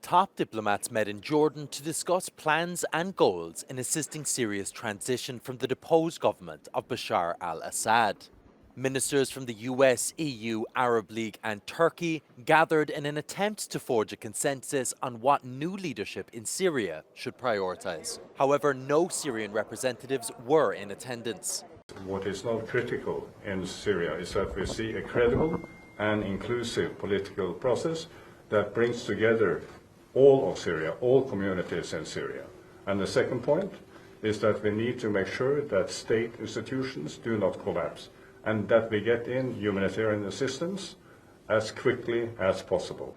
Top diplomats met in Jordan to discuss plans and goals in assisting Syria's transition from the deposed government of Bashar al-Assad. Ministers from the US, EU, Arab League and Turkey gathered in an attempt to forge a consensus on what new leadership in Syria should prioritise. However, no Syrian representatives were in attendance. What is not critical in Syria is that we see a credible and inclusive political process that brings together all of Syria, all communities in Syria. And the second point is that we need to make sure that state institutions do not collapse and that we get in humanitarian assistance as quickly as possible.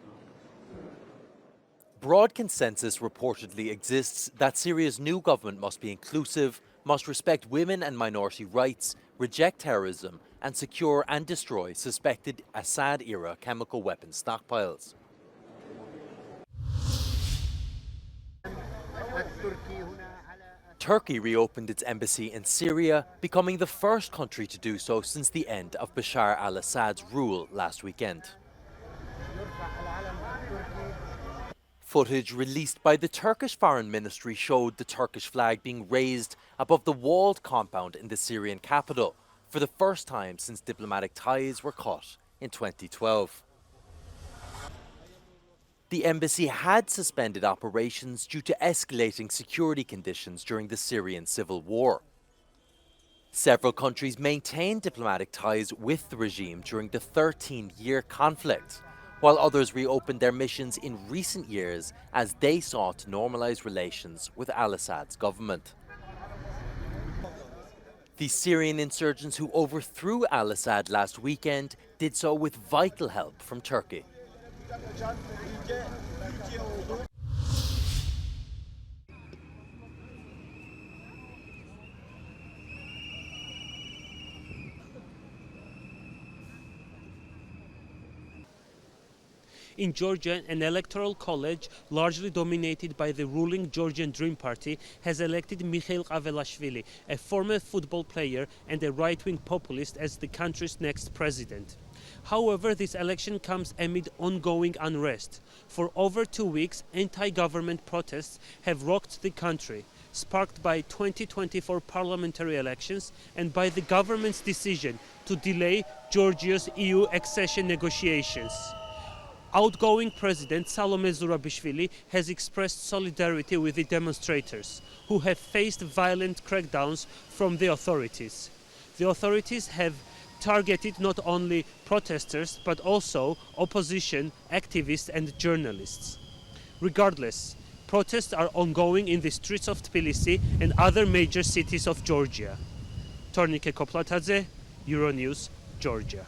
Broad consensus reportedly exists that Syria's new government must be inclusive, must respect women and minority rights, reject terrorism, and secure and destroy suspected Assad-era chemical weapons stockpiles. Turkey reopened its embassy in Syria, becoming the first country to do so since the end of Bashar al-Assad's rule last weekend. Footage released by the Turkish Foreign Ministry showed the Turkish flag being raised above the walled compound in the Syrian capital for the first time since diplomatic ties were cut in 2012. The embassy had suspended operations due to escalating security conditions during the Syrian civil war. Several countries maintained diplomatic ties with the regime during the 13-year conflict, while others reopened their missions in recent years as they sought to normalize relations with al-Assad's government. The Syrian insurgents who overthrew al-Assad last weekend did so with vital help from Turkey. In Georgia, an electoral college largely dominated by the ruling Georgian Dream Party has elected Mikhail Avelashvili, a former football player and a right-wing populist, as the country's next president. However, this election comes amid ongoing unrest. For over 2 weeks, anti-government protests have rocked the country, sparked by 2024 parliamentary elections and by the government's decision to delay Georgia's EU accession negotiations. Outgoing President Salome Zurabishvili has expressed solidarity with the demonstrators, who have faced violent crackdowns from the authorities. The authorities have targeted not only protesters but also opposition, activists and journalists. Regardless, protests are ongoing in the streets of Tbilisi and other major cities of Georgia. Tornike Koplatadze, Euronews, Georgia.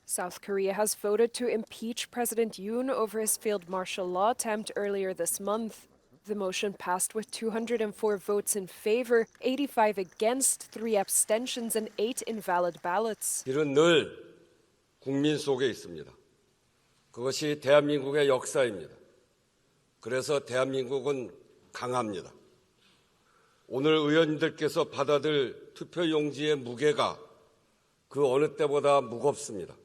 South Korea has voted to impeach President Yoon over his failed martial law attempt earlier this month. The motion passed with 204 votes in favor, 85 against, 3 abstentions and 8 invalid ballots. 길은 늘 국민 속에 있습니다. 그것이 대한민국의 역사입니다. 그래서 대한민국은 강합니다. 오늘 의원님들께서 받아들 투표용지의 무게가 그 어느 때보다 무겁습니다.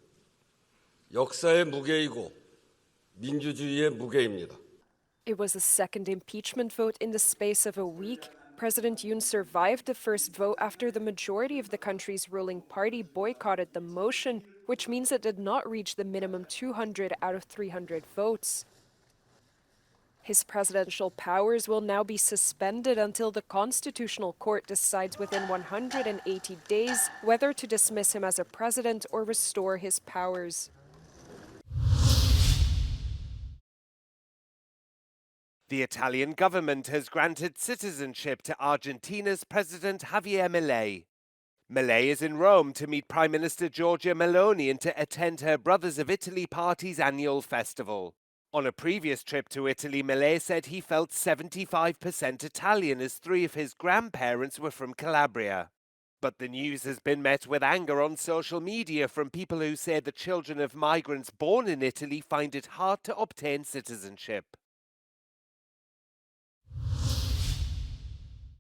역사의 무게이고 민주주의의 무게입니다. It was the second impeachment vote in the space of a week. President Yoon survived the first vote after the majority of the country's ruling party boycotted the motion, which means it did not reach the minimum 200 out of 300 votes. His presidential powers will now be suspended until the Constitutional Court decides within 180 days whether to dismiss him as a president or restore his powers. The Italian government has granted citizenship to Argentina's President Javier Milei. Milei is in Rome to meet Prime Minister Giorgia Meloni and to attend her Brothers of Italy party's annual festival. On a previous trip to Italy, Milei said he felt 75% Italian as 3 of his grandparents were from Calabria. But the news has been met with anger on social media from people who say the children of migrants born in Italy find it hard to obtain citizenship.